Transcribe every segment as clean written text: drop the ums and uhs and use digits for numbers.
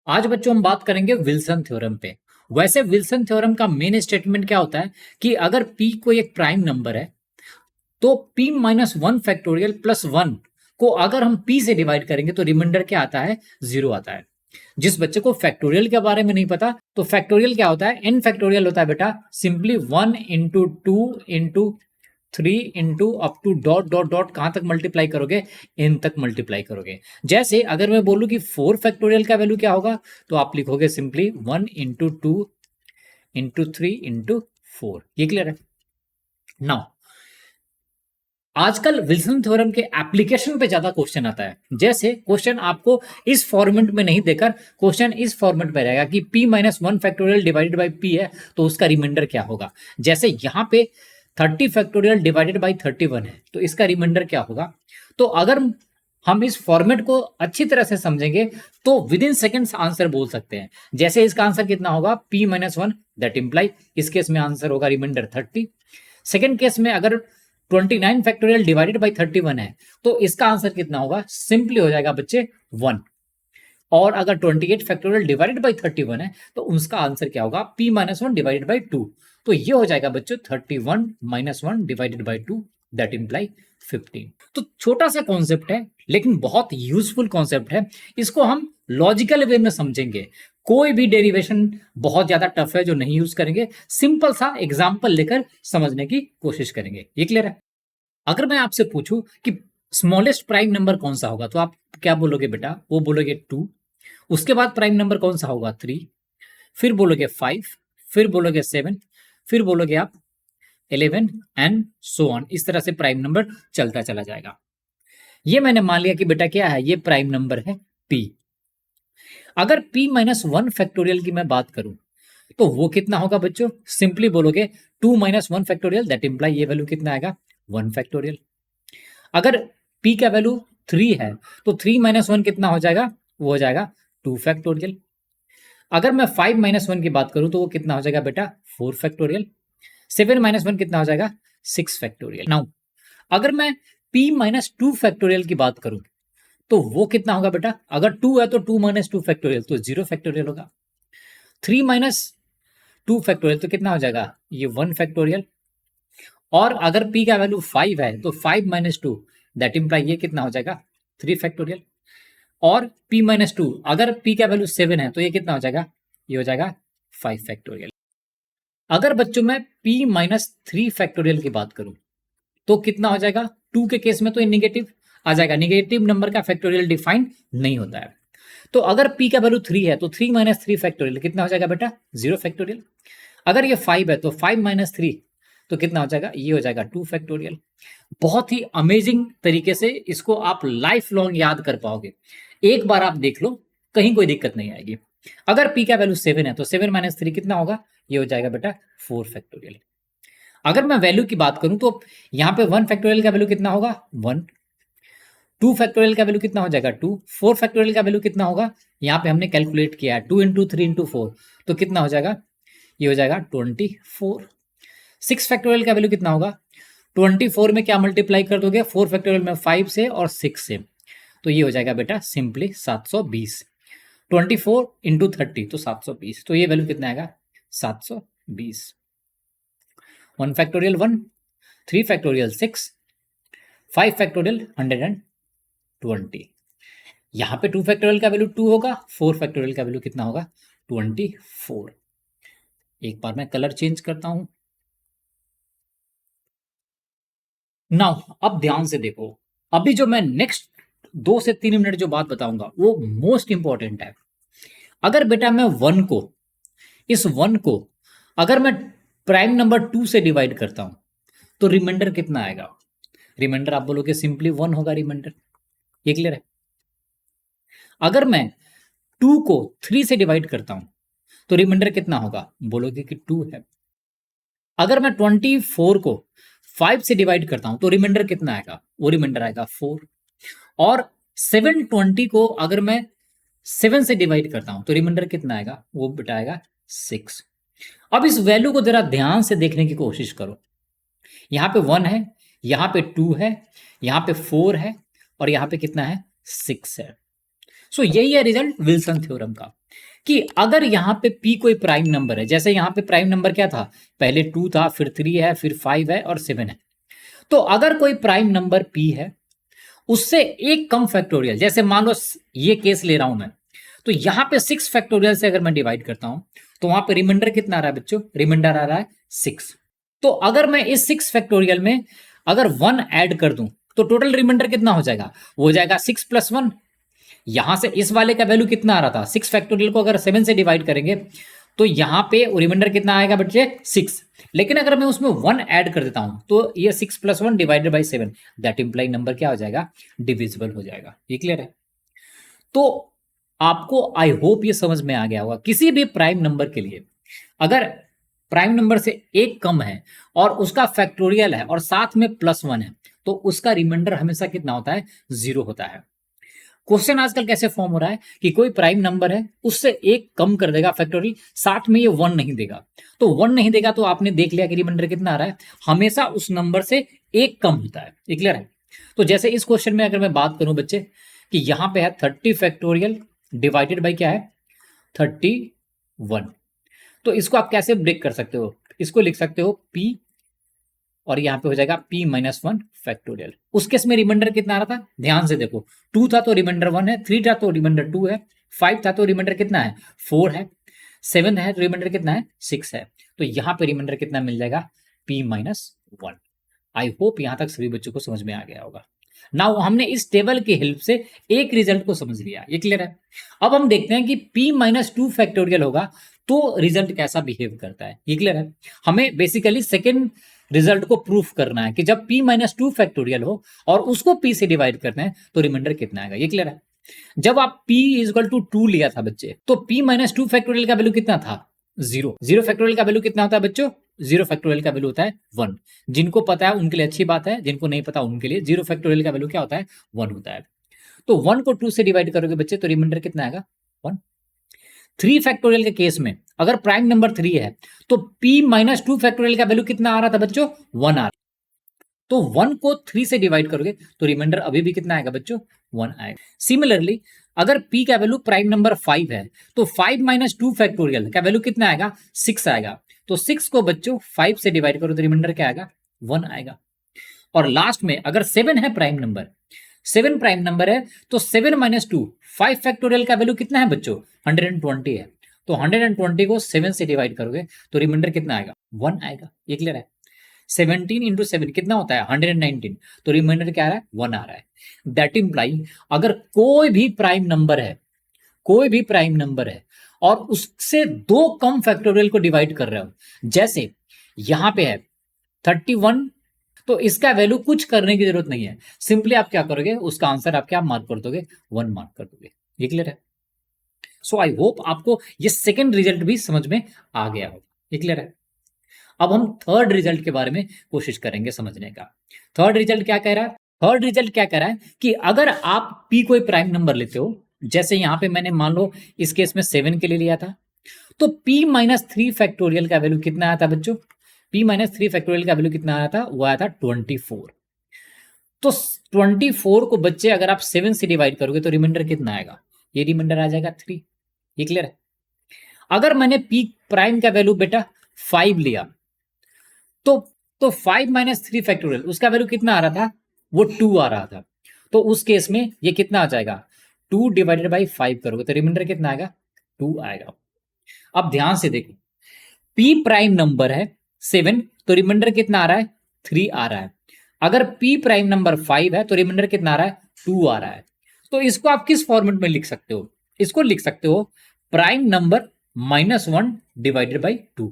आज बच्चों हम बात करेंगे विल्सन थ्योरम पे। वैसे विल्सन थ्योरम का मेन स्टेटमेंट क्या होता है कि अगर p कोई एक प्राइम नंबर है तो p minus one factorial plus one को अगर हम p से डिवाइड करेंगे तो रिमाइंडर क्या आता है, जीरो आता है। जिस बच्चे को फैक्टोरियल के बारे में नहीं पता तो फैक्टोरियल क्या होता है, n फैक्टोरियल होता है बेटा simply one into two into three into up to dot dot dot कहां तक मल्टीप्लाई करोगे, एन तक मल्टीप्लाई करोगे। जैसे अगर मैं बोलूं कि फोर फैक्टोरियल का वैल्यू क्या होगा तो आप लिखोगे simply one into two into three into four. ये क्लियर है। नाउ आजकल विल्सन थ्योरम के एप्लीकेशन पे ज्यादा क्वेश्चन आता है। जैसे क्वेश्चन आपको इस फॉर्मेट में नहीं देकर क्वेश्चन इस फॉर्मेट में रहेगा कि p minus one factorial divided by p है तो उसका रिमाइंडर क्या होगा। जैसे यहाँ पे 30 फैक्टोरियल डिवाइडेड बाई 31 है तो इसका रिमाइंडर क्या होगा। तो अगर हम इस फॉर्मेट को अच्छी तरह से समझेंगे तो विद इन सेकेंड्स आंसर बोल सकते हैं। जैसे इसका आंसर कितना होगा, p minus one, that imply इस केस में आंसर होगा रिमाइंडर 30। सेकेंड केस में अगर 29 फैक्टोरियल डिवाइडेड बाई 31 है तो इसका आंसर कितना होगा, सिंपली हो जाएगा बच्चे 1। और अगर 28 फैक्टोरियल डिवाइडेड बाई 31 है तो उसका आंसर क्या होगा, p minus one divided by two. तो ये हो जाएगा बच्चों 31 minus one divided by two, that imply 15। तो छोटा सा कॉन्सेप्ट है लेकिन बहुत यूजफुल कॉन्सेप्ट है। इसको हम लॉजिकल वे में समझेंगे। कोई भी डेरिवेशन बहुत ज्यादा टफ है जो नहीं यूज करेंगे, सिंपल सा एग्जांपल लेकर समझने की कोशिश करेंगे। ये क्लियर है। अगर मैं आपसे पूछूं कि स्मॉलेस्ट प्राइम नंबर कौन सा होगा तो आप क्या बोलोगे बेटा, वो बोलोगे टू। उसके बाद प्राइम नंबर कौन सा होगा, थ्री। फिर बोलोगे फाइव, फिर बोलोगे सेवन, फिर बोलोगे आप 11 एंड सो ऑन। इस तरह से प्राइम नंबर चलता चला जाएगा। ये मैंने मान लिया कि बेटा क्या है, ये प्राइम नंबर है p। अगर p माइनस वन फैक्टोरियल की मैं बात करूं तो वो कितना होगा बच्चों, सिंपली बोलोगे two minus one factorial, that imply ये वैल्यू कितना आएगा, वन फैक्टोरियल। अगर p का वैल्यू थ्री है तो थ्री माइनस वन कितना हो जाएगा, वो हो जाएगा टू फैक्टोरियल। अगर मैं फाइव माइनस वन की बात करूं तो वो कितना हो जाएगा बेटा, four factorial. Seven minus one कितना हो जाएगा, सिक्स फैक्टोरियल। नाउ अगर मैं p माइनस टू फैक्टोरियल की बात करूं तो वो कितना होगा बेटा, अगर टू है तो टू माइनस टू फैक्टोरियल तो जीरो फैक्टोरियल होगा। थ्री माइनस टू फैक्टोरियल तो कितना हो जाएगा, ये वन फैक्टोरियल। और अगर p का वैल्यू फाइव है तो five minus two, that imply ये कितना हो जाएगा, थ्री फैक्टोरियल। और p माइनस टू, अगर p का वैल्यू सेवन है तो ये कितना हो जाएगा, ये हो जाएगा फाइव फैक्टोरियल। अगर बच्चों में p माइनस थ्री फैक्टोरियल की बात करूं तो कितना हो जाएगा, टू के केस में तो ये निगेटिव आ जाएगा, निगेटिव नंबर का फैक्टोरियल डिफाइन नहीं होता है। तो अगर p का वैल्यू थ्री है तो थ्री माइनस थ्री फैक्टोरियल कितना हो जाएगा बेटा, जीरो फैक्टोरियल। अगर ये फाइव है तो फाइव माइनस थ्री तो कितना हो जाएगा, ये हो जाएगा टू फैक्टोरियल। बहुत ही अमेजिंग तरीके से इसको आप लाइफ लॉन्ग याद कर पाओगे। एक बार आप देख लो, कहीं कोई दिक्कत नहीं आएगी। अगर p का वैल्यू सेवन है तो सेवन माइनस थ्री कितना होगा, ये हो जाएगा बेटा फोर फैक्टोरियल। अगर मैं वैल्यू की बात करूं तो यहाँ पे वन फैक्टोरियल का वैल्यू कितना होगा, वन। टू फैक्टोरियल का वैल्यू कितना हो जाएगा, टू। फोर फैक्टोरियल का वैल्यू कितना होगा, यहाँ पे हमने कैलकुलेट किया है two into three into four तो कितना हो जाएगा, ये हो जाएगा 24। सिक्स फैक्टोरियल का वैल्यू कितना होगा, 24 में क्या मल्टीप्लाई कर दोगे, फोर फैक्टोरियल में फाइव से और सिक्स से, तो ये हो जाएगा बेटा सिंपली 720। 24 इंटू थर्टी तो 720, तो ये वैल्यू कितना आएगा, 720। One factorial one, three factorial six, five factorial 120। यहां पे टू फैक्टोरियल का वैल्यू टू होगा, फोर फैक्टोरियल का वैल्यू कितना होगा, 24। एक बार मैं कलर चेंज करता हूं। नाउ अब ध्यान से देखो, अभी जो मैं नेक्स्ट 2 से 3 मिनट जो बात बताऊंगा वो मोस्ट इंपॉर्टेंट है। अगर बेटा मैं वन को, इस वन को अगर मैं प्राइम नंबर टू से डिवाइड करता हूं तो रिमाइंडर कितना आएगा, रिमाइंडर आप बोलोगे सिंपली वन होगा रिमाइंडर। ये क्लियर है। अगर मैं टू को थ्री से डिवाइड करता हूं तो रिमाइंडर कितना होगा, बोलोगे कि टू है। अगर मैं 24 को 5 से डिवाइड करता हूं तो रिमाइंडर कितना आएगा, वो रिमाइंडर आएगा 4। और 720 को अगर मैं 7 से डिवाइड करता हूं तो रिमाइंडर कितना आएगा, वो बेटा आएगा 6। अब इस वैल्यू को जरा ध्यान से देखने की कोशिश करो। यहां पे 1 है, यहां पे 2 है, यहां पे 4 है और यहां पे कितना है, 6 है। सो यही है रिजल्ट विल्सन थ्योरम का, कि अगर यहाँ पे p कोई प्राइम नंबर है, जैसे यहाँ पे प्राइम नंबर क्या था, पहले 2 था, फिर 3 है, फिर 5 है और 7 है। तो अगर कोई प्राइम नंबर p है, उससे एक कम फैक्टोरियल, जैसे मान लो ये केस ले रहा हूं मैं, तो यहाँ पे 6 फैक्टोरियल से अगर मैं डिवाइड करता हूं, तो वहां पे रिमाइंडर कितना आ रहा है बच्चों, रिमाइंडर आ रहा है 6। तो अगर मैं इस 6 फैक्टोरियल में अगर 1 ऐड कर दूं, तो टोटल रिमाइंडर कितना हो जाएगा, वो हो जाएगा 6 + 1। यहां से इस वाले का वैल्यू कितना आ रहा था, 6 फैक्टोरियल को अगर 7 से डिवाइड करेंगे, तो यहां पे रिमाइंडर कितना आएगा बच्चे, 6। लेकिन अगर मैं उसमें 1 ऐड कर देता हूं, तो ये 6 + 1 divided by 7, that imply number क्या हो जाएगा, डिविजिबल हो जाएगा। ये क्लियर है? तो आपको आई होप ये समझ में आ गया होगा, किसी भी प्राइम नंबर के लिए अगर प्राइम नंबर से एक कम है और उसका फैक्टोरियल है और साथ में +1 है, तो उसका रिमाइंडर हमेशा कितना होता है, 0 होता है। क्वेश्चन आजकल कैसे फॉर्म हो रहा है कि कोई प्राइम नंबर है, उससे एक कम कर देगा फैक्टोरियल, साथ में ये 1 नहीं देगा। तो 1 नहीं देगा तो आपने देख लिया कि रिमाइंडर कितना आ रहा है, हमेशा उस नंबर से एक कम होता है। ये क्लियर है? तो जैसे इस क्वेश्चन में अगर मैं बात करूं बच्चे, कि यहां पे है 30 फैक्टोरियल डिवाइडेड बाई क्या है, 31। तो इसको आप कैसे ब्रेक कर सकते हो, इसको लिख सकते हो p, और यहां पे हो जाएगा p - 1 फैक्टोरियल। उस केस में रिमाइंडर कितना आ रहा था, ध्यान से देखो, 2 था तो रिमाइंडर 1 है, 3 था तो रिमाइंडर 2 है, 5 था तो रिमाइंडर कितना है, 4 है, 7 है तो रिमाइंडर कितना है, 6 है। तो यहां पे रिमाइंडर कितना मिल जाएगा, p - 1। आई होप यहां तक सभी बच्चों को समझ में आ गया होगा। नाउ हमने इस टेबल की हेल्प से एक रिजल्ट को समझ लिया, ये क्लियर है? अब हम देखते हैं कि p - 2 फैक्टोरियल होगा तो रिजल्ट कैसा बिहेव करता है। ये क्लियर है? हमें बेसिकली सेकेंड रिजल्ट को प्रूफ करना है कि जब p - 2 फैक्टोरियल हो और उसको p से डिवाइड करना है तो रिमाइंडर कितना आएगा। ये क्लियर है? जब आप p = 2 लिया था बच्चे, तो p - 2 फैक्टोरियल का वैल्यू कितना था, 0। 0 फैक्टोरियल का वैल्यू कितना होता है बच्चों, 0 फैक्टोरियल का वैल्यू होता है 1। जिनको पता है उनके लिए अच्छी बात है, जिनको नहीं पता उनके लिए 0 फैक्टोरियल का वैल्यू क्या होता है, 1 होता है। तो 1 को 2 से डिवाइड करोगे बच्चे तो रिमाइंडर कितना आएगा, 1। 3 फैक्टोरियल के केस में अगर प्राइम नंबर 3 है, तो p - 2 फैक्टोरियल का वैल्यू कितना आ रहा था बच्चों, 1 आ रहा। तो 1 को 3 से डिवाइड करोगे तो रिमाइंडर अभी भी कितना आएगा बच्चों, 1 आएगा। सिमिलरली अगर p का वैल्यू प्राइम नंबर 5 है, तो 5 - 2 फैक्टोरियल का वैल्यू कितना आएगा, 6 आएगा। तो 6 को बच्चों 5 से डिवाइड करो तो रिमाइंडर क्या आएगा, 1 आएगा। और लास्ट में अगर 7 है प्राइम नंबर, 7 प्राइम नंबर है, तो 7 - 2 5 फैक्टोरियल का वैल्यू कितना है बच्चों, 120 है। तो 120 को 7 से डिवाइड करोगे तो रिमाइंडर कितना आएगा, 1 आएगा। ये क्लियर है? 17 × 7 कितना होता है, 119। तो रिमाइंडर क्या आ रहा है, 1 आ रहा है। दैट इंप्लाई अगर कोई भी प्राइम नंबर है, कोई भी प्राइम नंबर है और उससे 2 कम फैक्टोरियल को डिवाइड कर रहे हो, जैसे यहां पे है 31, तो इसका वैल्यू कुछ करने की जरूरत नहीं है, सिंपली आप क्या करोगे, उसका आंसर आप क्या मार्क कर दोगे, 1 मार्क कर दोगे। ये क्लियर है? सो आई होप आपको ये सेकेंड रिजल्ट भी समझ में आ गया होगा। ये क्लियर है? अब हम थर्ड रिजल्ट के बारे में कोशिश करेंगे समझने का। थर्ड रिजल्ट क्या कह रहा है, थर्ड रिजल्ट क्या कह रहा है कि अगर आप p कोई प्राइम नंबर लेते हो, जैसे यहां पे मैंने मान लो इस केस में 7 के लिए लिया था, तो p - 3 फैक्टोरियल का वैल्यू कितना आया था बच्चों, p - 3 फैक्टोरियल का वैल्यू कितना आया था, वो आया था 24। तो 24 को बच्चे अगर आप 7 से डिवाइड करोगे तो रिमाइंडर कितना आएगा, ये रिमाइंडर आ जाएगा 3। ये क्लियर है? अगर मैंने p प्राइम का वैल्यू बेटा 5 लिया, तो 5 - 3 फैक्टोरियल उसका वैल्यू कितना आ रहा था, वो 2 आ रहा था। तो उस केस में ये कितना आ जाएगा, 2 डिवाइडेड बाई 5 करोगे तो रिमाइंडर कितना आएगा, 2 आएगा। अब ध्यान से देखो, p प्राइम नंबर है 7, तो रिमाइंडर कितना आ रहा है, 3 आ रहा है। अगर p प्राइम नंबर 5 है तो रिमाइंडर कितना आ रहा है, 2 आ रहा है। तो इसको आप किस फॉर्मेट में लिख सकते हो, इसको लिख सकते हो प्राइम नंबर -1 डिवाइडेड बाई 2।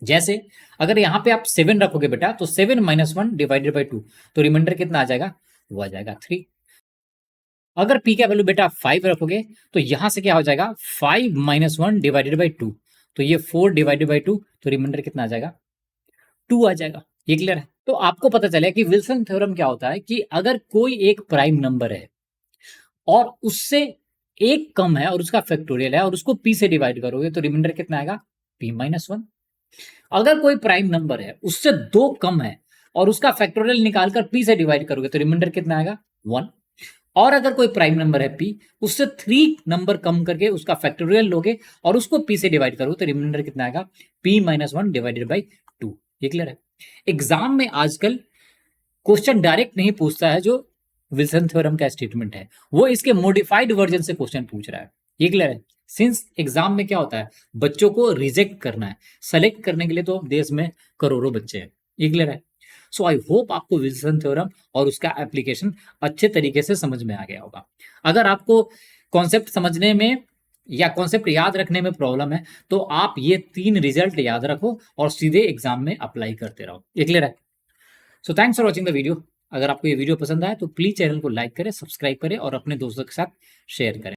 जैसे अगर यहां पे आप 7 रखोगे बेटा, तो 7 - 1 डिवाइडेड बाई 2, तो रिमाइंडर कितना आ जाएगा, वो आ जाएगा 3। अगर p का वैल्यू बेटा 5 रखोगे, तो यहां से क्या हो जाएगा, 5 - 1 डिवाइडेड बाई 2, तो ये 4 डिवाइडेड बाई 2, तो रिमाइंडर कितना आ जाएगा, 2 आ जाएगा। ये क्लियर है? तो आपको पता चला कि विल्सन थ्योरम क्या होता है कि अगर कोई एक प्राइम नंबर है और उससे एक कम है और उसका फैक्टोरियल है और उसको p से डिवाइड करोगे तो रिमाइंडर कितना आएगा, p - 1। अगर कोई प्राइम नंबर है उससे 2 कम है और उसका फैक्टोरियल निकालकर p से डिवाइड करोगे तो रिमाइंडर कितना आएगा, 1। और अगर कोई प्राइम नंबर है p, उससे 3 नंबर कम करके उसका फैक्टोरियल लोगे और उसको p से डिवाइड करो तो रिमाइंडर कितना आएगा, p माइनस 1 डिवाइडेड बाई 2। ये क्लियर है? एग्जाम में आजकल क्वेश्चन डायरेक्ट नहीं पूछता है जो विल्सन थ्योरम का स्टेटमेंट है, वो इसके मॉडिफाइड वर्जन से क्वेश्चन पूछ रहा है। ये क्लियर है? सिंस एग्जाम में क्या होता है, बच्चों को रिजेक्ट करना है, सेलेक्ट करने के लिए तो देश में करोड़ों बच्चे हैं। ये क्लियर है? सो आई होप आपको विल्सन थ्योरम और उसका एप्लीकेशन अच्छे तरीके से समझ में आ गया होगा। अगर आपको कॉन्सेप्ट समझने में या कॉन्सेप्ट याद रखने में प्रॉब्लम है तो आप ये 3 रिजल्ट याद रखो और सीधे एग्जाम में अप्लाई करते रहो। ये क्लियर है? So thanks for watching the video. अगर आपको ये वीडियो पसंद आए तो प्लीज चैनल को लाइक करें, सब्सक्राइब करें और अपने दोस्तों के साथ शेयर करें।